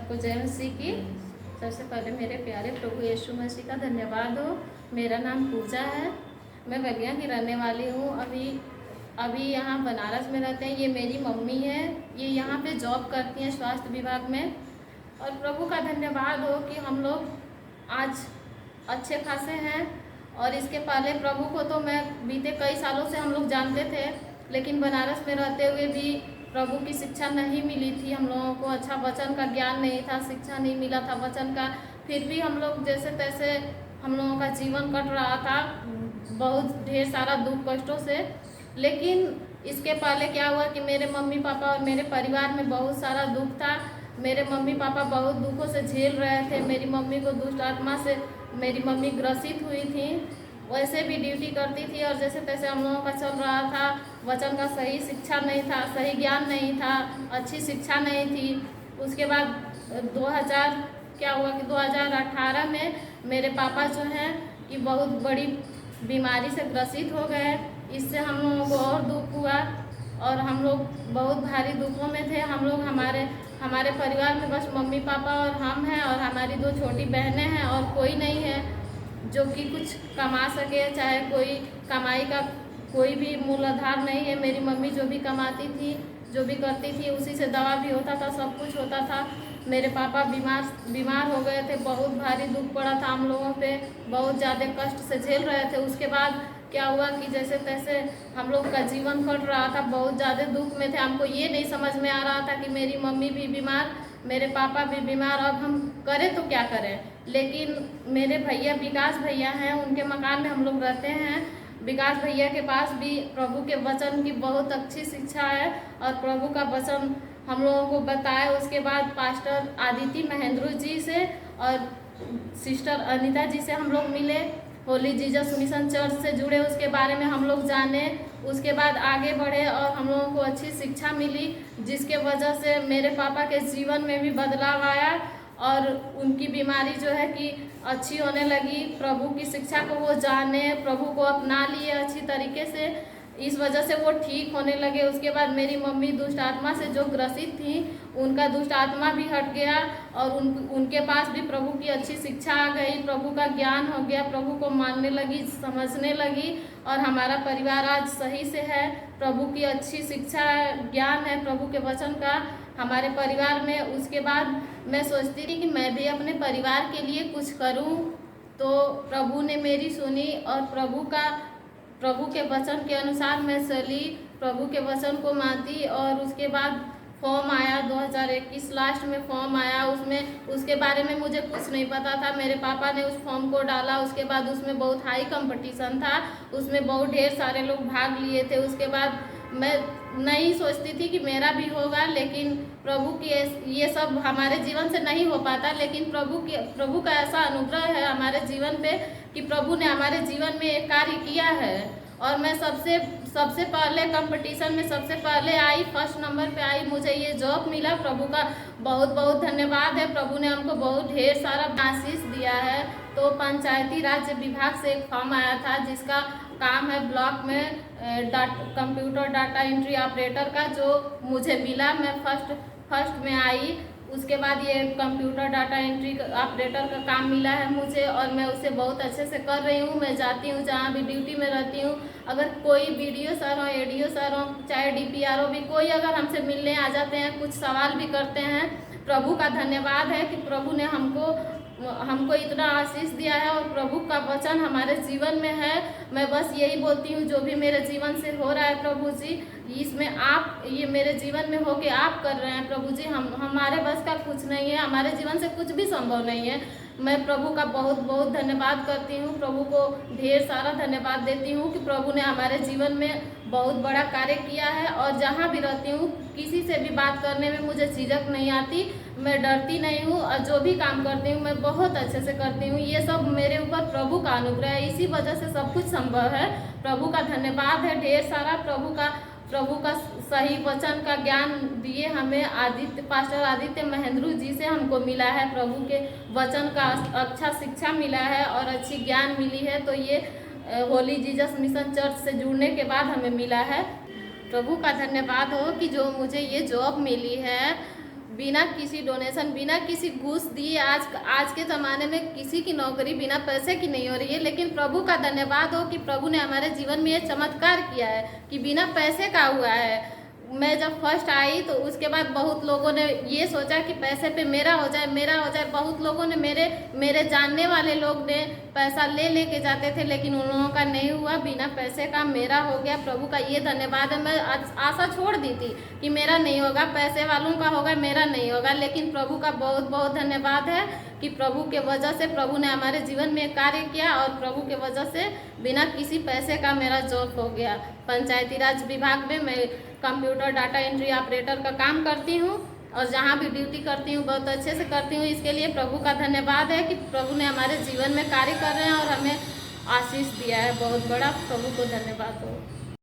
सबको जय मसीह की। सबसे पहले मेरे प्यारे प्रभु यीशु मसीह का धन्यवाद हो। मेरा नाम पूजा है, मैं बगिया की रहने वाली हूँ। अभी यहाँ बनारस में रहते हैं। ये मेरी मम्मी है, ये यहाँ पे जॉब करती हैं स्वास्थ्य विभाग में। और प्रभु का धन्यवाद हो कि हम लोग आज अच्छे खासे हैं। और इसके पहले प्रभु को तो मैं बीते कई सालों से हम लोग जानते थे, लेकिन बनारस में रहते हुए भी प्रभु की शिक्षा नहीं मिली थी। हम लोगों को अच्छा वचन का ज्ञान नहीं था, शिक्षा नहीं मिला था वचन का। फिर भी हम लोग जैसे तैसे हम लोगों का जीवन कट रहा था, बहुत ढेर सारा दुख कष्टों से। लेकिन इसके पहले क्या हुआ कि मेरे मम्मी पापा और मेरे परिवार में बहुत सारा दुख था। मेरे मम्मी पापा बहुत दुखों से झेल रहे थे। मेरी मम्मी को दुष्ट आत्मा से मेरी मम्मी ग्रसित हुई थी, वैसे भी ड्यूटी करती थी। और जैसे तैसे हम लोगों का चल रहा था, वचन का सही शिक्षा नहीं था, सही ज्ञान नहीं था, अच्छी शिक्षा नहीं थी। उसके बाद 2018 में मेरे पापा जो हैं कि बहुत बड़ी बीमारी से ग्रसित हो गए। इससे हम लोगों को और दुख हुआ और हम लोग बहुत भारी दुखों में थे। हम लोग हमारे परिवार में बस मम्मी पापा और हम हैं, और हमारी 2 छोटी बहनें हैं, और कोई नहीं है जो कि कुछ कमा सके। चाहे कोई कमाई का कोई भी मूलाधार नहीं है। मेरी मम्मी जो भी कमाती थी, जो भी करती थी, उसी से दवा भी होता था, सब कुछ होता था। मेरे पापा बीमार हो गए थे, बहुत भारी दुख पड़ा था हम लोगों पे, बहुत ज़्यादा कष्ट से झेल रहे थे। उसके बाद क्या हुआ कि जैसे तैसे हम लोग का जीवन कट रहा था, बहुत ज़्यादा दुख में थे। हमको ये नहीं समझ में आ रहा था कि मेरी मम्मी भी बीमार, मेरे पापा भी बीमार, अब हम करें तो क्या करें। लेकिन मेरे भैया विकास भैया हैं, उनके मकान में हम लोग रहते हैं। विकास भैया के पास भी प्रभु के वचन की बहुत अच्छी शिक्षा है, और प्रभु का वचन हम लोगों को बताए। उसके बाद पास्टर आदित्य महेंद्र जी से और सिस्टर अनीता जी से हम लोग मिले, होली जीसस मिशन चर्च से जुड़े, उसके बारे में हम लोग जाने। उसके बाद आगे बढ़े और हम लोगों को अच्छी शिक्षा मिली, जिसके वजह से मेरे पापा के जीवन में भी बदलाव आया और उनकी बीमारी जो है कि अच्छी होने लगी। प्रभु की शिक्षा को वो जाने, प्रभु को अपना लिए अच्छी तरीके से, इस वजह से वो ठीक होने लगे। उसके बाद मेरी मम्मी दुष्ट आत्मा से जो ग्रसित थी, उनका दुष्ट आत्मा भी हट गया और उनके पास भी प्रभु की अच्छी शिक्षा आ गई, प्रभु का ज्ञान हो गया, प्रभु को मानने लगी, समझने लगी। और हमारा परिवार आज सही से है। प्रभु की अच्छी शिक्षा ज्ञान है प्रभु के वचन का हमारे परिवार में। उसके बाद मैं सोचती थी कि मैं भी अपने परिवार के लिए कुछ करूं, तो प्रभु ने मेरी सुनी और प्रभु के वचन के अनुसार मैं चली, प्रभु के वचन को मानती। और उसके बाद फॉर्म आया 2021 लास्ट में फॉर्म आया। उसके बारे में मुझे कुछ नहीं पता था। मेरे पापा ने उस फॉर्म को डाला। उसके बाद उसमें बहुत हाई कंपटीशन था, उसमें बहुत ढेर सारे लोग भाग लिए थे। उसके बाद मैं नहीं सोचती थी कि मेरा भी होगा, लेकिन प्रभु की ये सब हमारे जीवन से नहीं हो पाता, लेकिन प्रभु का ऐसा अनुग्रह है हमारे जीवन पे कि प्रभु ने हमारे जीवन में एक कार्य किया है। और मैं सबसे पहले कंपटीशन में सबसे पहले आई, फर्स्ट नंबर पे आई, मुझे ये जॉब मिला। प्रभु का बहुत बहुत धन्यवाद है। प्रभु ने हमको बहुत ढेर सारा आशीष दिया है। तो पंचायती राज्य विभाग से एक फॉर्म आया था, जिसका काम है ब्लॉक में कंप्यूटर डाटा एंट्री ऑपरेटर का, जो मुझे मिला। मैं फर्स्ट में आई। उसके बाद ये कंप्यूटर डाटा एंट्री ऑपरेटर का काम मिला है मुझे, और मैं उसे बहुत अच्छे से कर रही हूँ। मैं जाती हूँ जहाँ भी ड्यूटी में रहती हूँ, अगर कोई BDO सर हो, ADO सर हो, चाहे DPRO भी कोई अगर हमसे मिलने आ जाते हैं, कुछ सवाल भी करते हैं, प्रभु का धन्यवाद है कि प्रभु ने हमको इतना आशीष दिया है और प्रभु का वचन हमारे जीवन में है। मैं बस यही बोलती हूँ, जो भी मेरे जीवन से हो रहा है प्रभु जी, इसमें आप ये मेरे जीवन में हो के आप कर रहे हैं प्रभु जी। हमारे बस का कुछ नहीं है, हमारे जीवन से कुछ भी संभव नहीं है। मैं प्रभु का बहुत बहुत धन्यवाद करती हूँ, प्रभु को ढेर सारा धन्यवाद देती हूँ कि प्रभु ने हमारे जीवन में बहुत बड़ा कार्य किया है। और जहाँ भी रहती हूँ, किसी से भी बात करने में मुझे झिझक नहीं आती, मैं डरती नहीं हूँ, और जो भी काम करती हूँ मैं बहुत अच्छे से करती हूँ। ये सब मेरे ऊपर प्रभु का अनुग्रह है, इसी वजह से सब कुछ संभव है। प्रभु का धन्यवाद है ढेर सारा। प्रभु का सही वचन का ज्ञान दिए हमें पास्टर आदित्य महेंद्र जी से हमको मिला है। प्रभु के वचन का अच्छा शिक्षा मिला है और अच्छी ज्ञान मिली है। तो ये होली जीसस मिशन चर्च से जुड़ने के बाद हमें मिला है। प्रभु का धन्यवाद हो कि जो मुझे ये जॉब मिली है बिना किसी डोनेशन, बिना किसी घूस दिए आज के ज़माने में किसी की नौकरी बिना पैसे की नहीं हो रही है। लेकिन प्रभु का धन्यवाद हो कि प्रभु ने हमारे जीवन में ये चमत्कार किया है कि बिना पैसे का हुआ है। मैं जब फर्स्ट आई तो उसके बाद बहुत लोगों ने ये सोचा कि पैसे पे मेरा हो जाए, मेरा हो जाए। बहुत लोगों ने मेरे जानने वाले लोग ने पैसा ले के जाते थे, लेकिन उन लोगों का नहीं हुआ। बिना पैसे का मेरा हो गया। प्रभु का ये धन्यवाद है। मैं आशा छोड़ दी थी कि मेरा नहीं होगा, पैसे वालों का होगा, मेरा नहीं होगा। लेकिन प्रभु का बहुत बहुत धन्यवाद है कि प्रभु के वजह से प्रभु ने हमारे जीवन में कार्य किया और प्रभु के वजह से बिना किसी पैसे का मेरा जॉब हो गया। पंचायती राज विभाग में मैं कंप्यूटर डाटा एंट्री ऑपरेटर का काम करती हूँ और जहाँ भी ड्यूटी करती हूँ बहुत अच्छे से करती हूँ। इसके लिए प्रभु का धन्यवाद है कि प्रभु ने हमारे जीवन में कार्य कर रहे हैं और हमें आशीष दिया है बहुत बड़ा। प्रभु को धन्यवाद हो।